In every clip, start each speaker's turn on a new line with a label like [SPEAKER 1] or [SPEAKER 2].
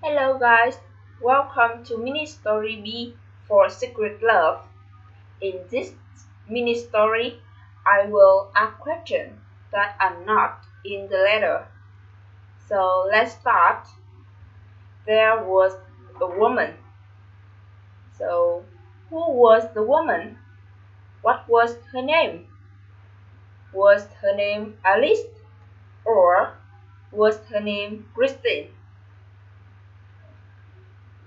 [SPEAKER 1] Hello guys, welcome to mini story B for Secret Love. In this mini story, I will ask questions that are not in the letter. So let's start. There was a woman. So who was the woman? What was her name? Was her name Alice or was her name Christine?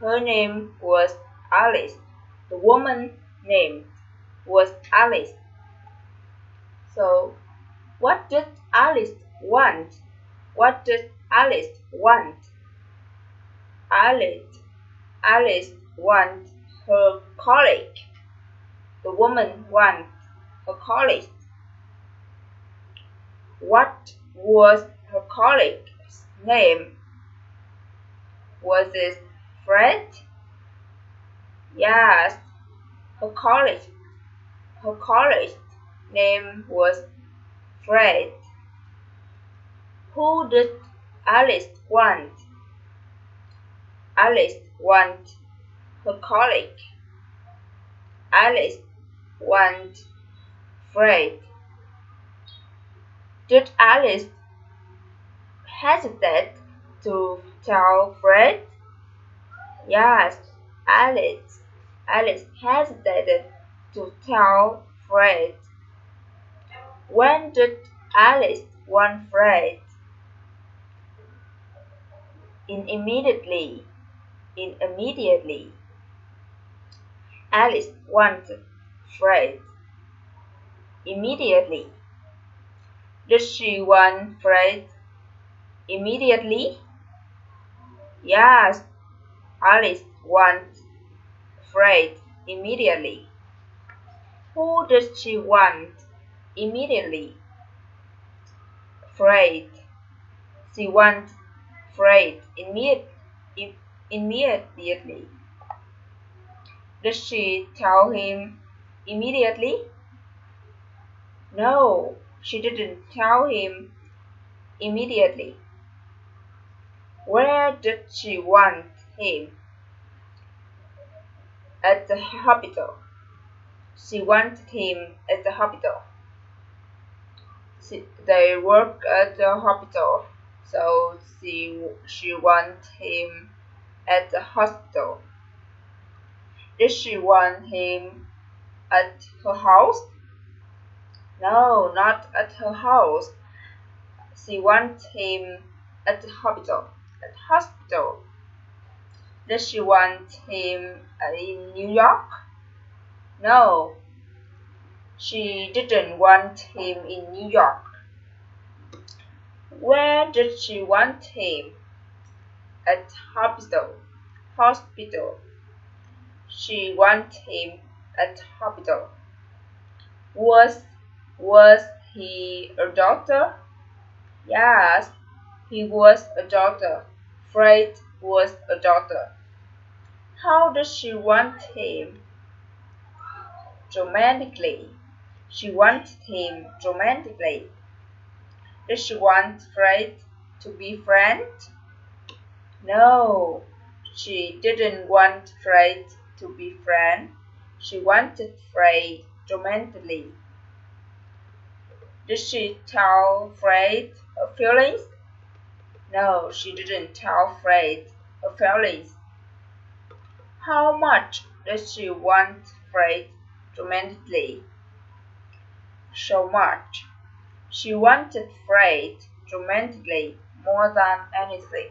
[SPEAKER 1] Her name was Alice. The woman's name was Alice. So, what did Alice want? What did Alice want? Alice, Alice wants her colleague. The woman wants her colleague. What was her colleague's name? Was it Fred? Yes, her colleague. Her colleague's name was Fred. Who did Alice want? Alice wants her colleague. Alice wants Fred. Did Alice hesitate to tell Fred? Yes, Alice hesitated to tell Fred. When did Alice want Fred? Immediately. Immediately. Alice wanted Fred immediately. Did she want Fred immediately? Yes, Alice wants Fred immediately. Who did she want immediately? Fred. She wants Fred immediately. Did she tell him immediately? No, she didn't tell him immediately. Where did she want him? At the hospital. She wanted him at the hospital. They work at the hospital, so she wanted him at the hospital. Did she want him at her house? No, not at her house. She wanted him at the hospital. At hospital. Did she want him in New York? No, she didn't want him in New York. Where did she want him? At hospital. Hospital. She wanted him at hospital. Was he a doctor? Yes, he was a doctor. Fred was a doctor. How does she want him? Romantically. She wanted him romantically. Did she want Fred to be friends? No, she didn't want Fred to be friend. She wanted Fred romantically. Did she tell Fred her feelings? No, she didn't tell Fred her feelings. How much did she want Fred romantically? So much. She wanted Fred romantically more than anything.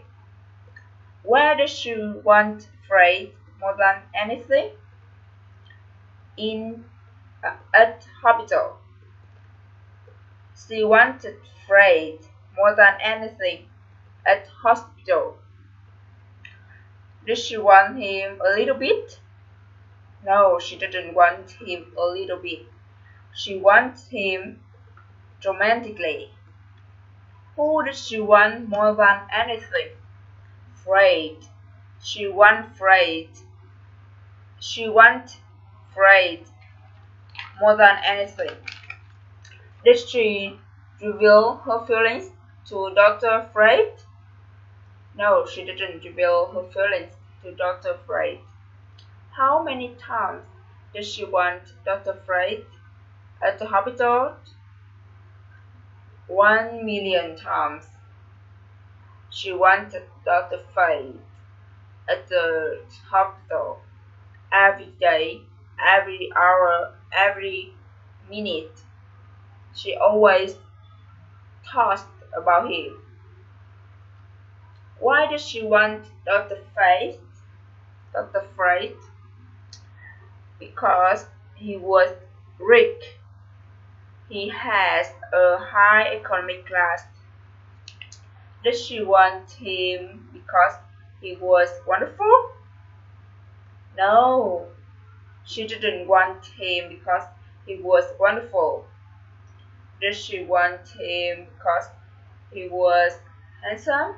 [SPEAKER 1] Where did she want Fred more than anything? At hospital. She wanted Fred more than anything at hospital. Did she want him a little bit? No, she didn't want him a little bit. She wanted him romantically. Who did she want more than anything? Fred. She wanted Fred. She wanted Fred more than anything. Did she reveal her feelings to Dr. Fred? No, she didn't reveal her feelings to Dr. Freud. How many times did she want Dr. Freud at the hospital? 1 million times. She wanted Dr. Freud at the hospital every day, every hour, every minute. She always thought about him. Why did she want Dr. Freud? Dr. Freud? Because he was rich. He has a high economic class. Did she want him because he was wonderful? No, she didn't want him because he was wonderful. Did she want him because he was handsome?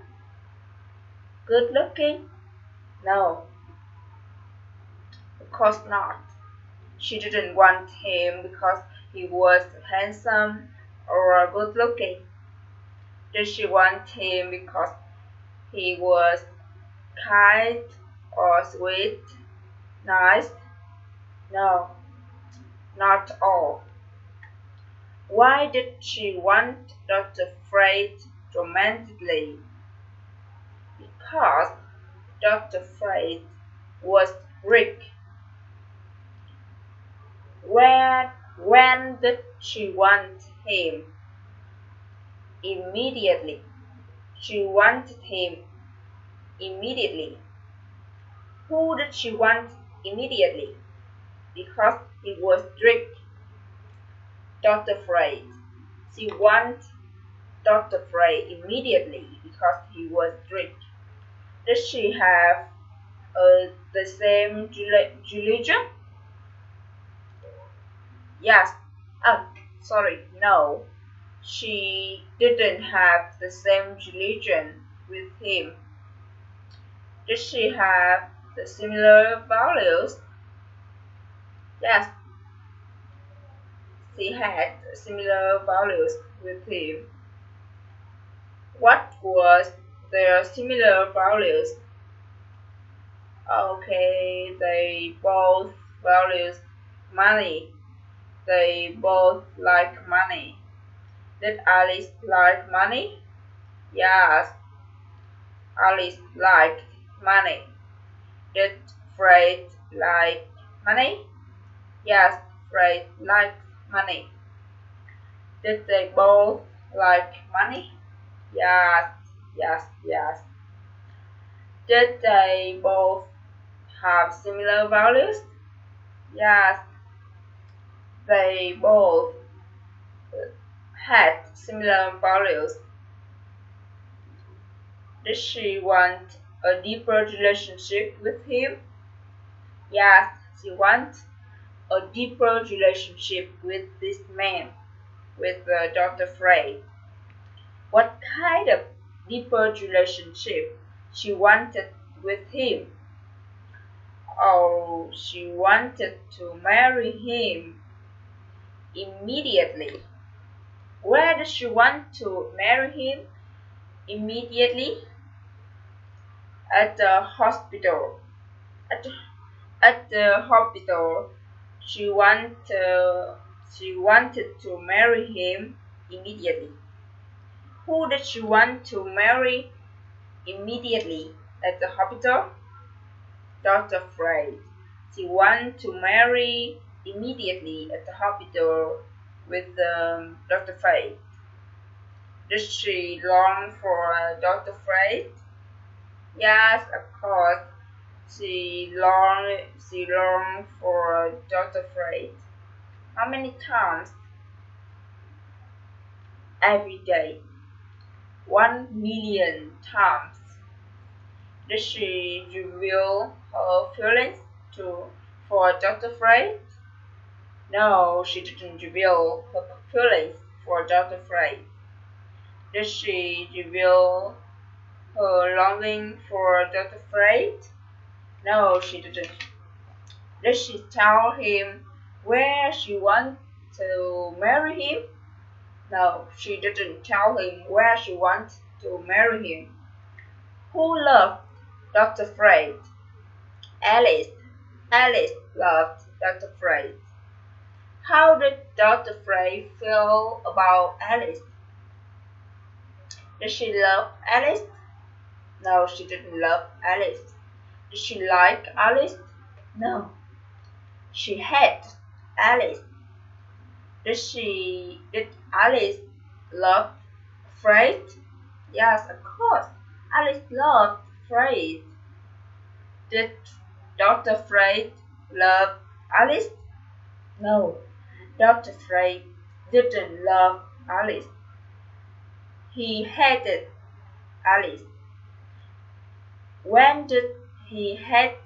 [SPEAKER 1] Good looking? No, of course not. She didn't want him because he was handsome or good looking. Did she want him because he was kind or sweet, nice? No, not all. Why did she want Dr. Freud romantically? Because Dr. Freud was rich. When did she want him? Immediately. She wanted him immediately. Who did she want immediately? Because he was rich. Dr. Freud. She wanted Dr. Freud immediately because he was rich. Did she have the same religion? Yes. Oh, sorry. No. She didn't have the same religion with him. Did she have the similar values? Yes. She had similar values with him. What was their similar values? Okay, they both values money. They both like money. Did Alice like money? Yes, Alice liked money. Did Fred like money? Yes, Fred liked money. Did they both like money? Yes, yes. Did they both have similar values? Yes, they both had similar values. Did she want a deeper relationship with him? Yes, she wants a deeper relationship with this man, with Dr. Frey. What kind of deeper relationship she wanted with him? Oh, she wanted to marry him immediately. Where does she want to marry him immediately? At the hospital. At, at the hospital, she wanted to marry him immediately. Who did she want to marry immediately at the hospital? Dr. Freud. She wanted to marry immediately at the hospital with Dr. Freud. Did she long for Dr. Freud? Yes, of course. She longed for Dr. Freud. How many times? Every day. 1 million times. Did she reveal her feelings for Dr. Freud? No, she didn't reveal her feelings for Dr. Freud. Did she reveal her longing for Dr. Freud? No, she didn't. Did she tell him where she wanted to marry him? No, she didn't tell him where she wanted to marry him. Who loved Dr. Fred? Alice. Alice loved Dr. Fred. How did Dr. Fred feel about Alice? Did she love Alice? No, she didn't love Alice. Did she like Alice? No, she hated Alice. Did Alice love Fred? Yes, of course. Alice loved Fred. Did Dr. Fred love Alice? No, Dr. Fred didn't love Alice. He hated Alice. When did he hate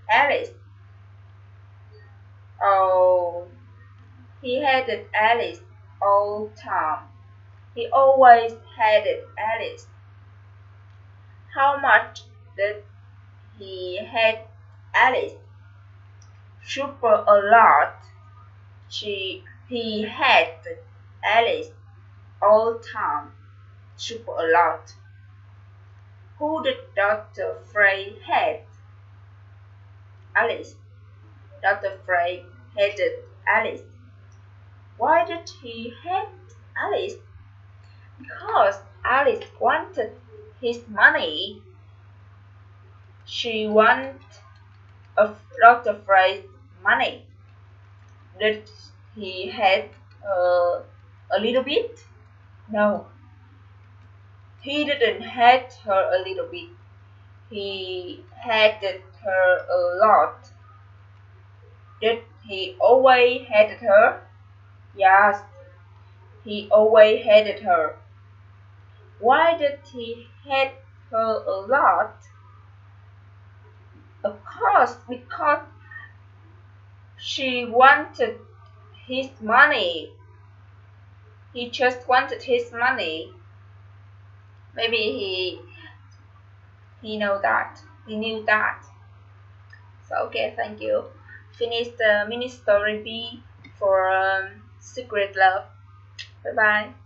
[SPEAKER 1] Alice? Oh, he hated Alice all the time. He always hated Alice. How much did he hate Alice? Super a lot. He hated Alice all the time. Super a lot. Who did Dr. Fred hate? Alice. Dr. Fred hated Alice. Why did he hate Alice? Because Alice wanted his money. She wanted Dr. Fred's money. Did he hate her a little bit? No, he didn't hate her a little bit. He hated her a lot. Did he always hated her? Yes, he always hated her. Why did he hate her a lot? Of course, because she wanted his money. He just wanted his money. Maybe he knew that. He knew that. So okay, thank you. Finish the mini story B for Secret Love. Bye bye.